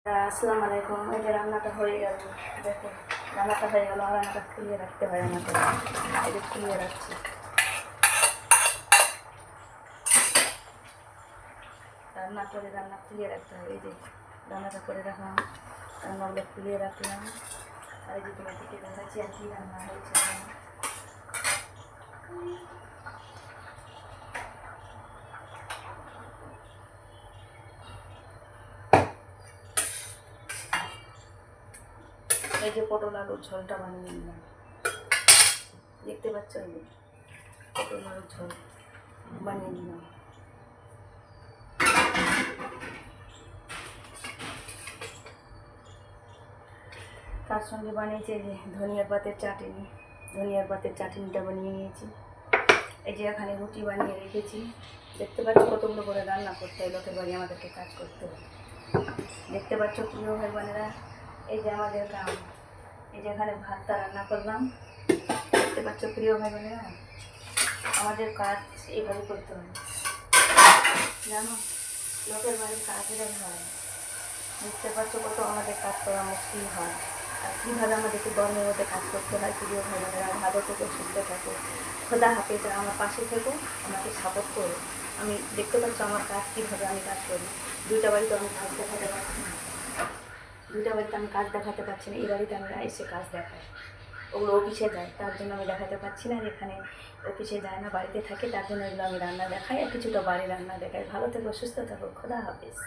আসসালামু আলাইকুম। এই যে রান্নাটা হয়ে গেল, দেখো রান্নাটা হয়ে গেল। আর রান্নাটা খুলিয়ে রাখতে হয় আমাকে, এই যে খুলিয়ে রাখছি। রান্না করে রান্না খুলিয়ে রাখতে হয়। এই যে রান্নাটা করে রাখলাম, রান্নাগুলো খুলিয়ে রাখলাম। আর এই যে তোমাদেরকে দেখাচ্ছি আর কি রান্না হয়েছে। এই যে পটল আলুর ঝোলটা বানিয়ে নিলাম, দেখতে পাচ্ছ? এই যে পটল আলুর ঝোল বানিয়ে নিলাম। তার সঙ্গে বানিয়েছি এই যে ধনিয়ার পাতের চাটনি। ধনিয়ার পাতের চাটনিটা বানিয়ে নিয়েছি। এই যে এখানে রুটি বানিয়ে রেখেছি। দেখতে পাচ্ছ কতগুলো করে রান্না করতে হয়, লোকের বাড়ি আমাদেরকে কাজ করতে হয়। দেখতে পাচ্ছ প্রিয় ভাই বোনেরা, এই যে আমাদের কাম। এই যে এখানে ভাতটা রান্না করলাম। দেখতে পাচ্ছ প্রিয় ভাই বোনেরা, আমাদের কাজ এইভাবে করতে হয়, জানো? লোকের বাড়ির কাজ এরকম হয়। দেখতে পাচ্ছ কত আমাদের কাজ করা মুশকিল হয়। আর কীভাবে আমাদেরকে গরমের মধ্যে কাজ করতে হয়। প্রিয় ভাই বোনেরা, ভালো থেকো, সুস্থ থাকো, খোদা হাফেজ। আমার পাশে থেকো, আমাকে সাপোর্ট করো। আমি দেখতে পাচ্ছ আমার কাজ কীভাবে আমি কাজ করি। দুইটা বাড়িতে আমি কাজ দেখাতে পারছি না, দুইটা বাড়িতে আমি কাজ দেখাতে পারছি না। এই বাড়িতে আমি এসে কাজ দেখাই, ওগুলো অফিসে যায়, তার জন্য আমি দেখাতে পারছি না। এখানে অফিসে যায় না, বাড়িতে থাকে, তার জন্য এগুলো আমি রান্না দেখাই আর কিছুটা বাড়ি রান্না দেখাই। ভালো থেকো, সুস্থ থাকো, খোদা হাফেজ।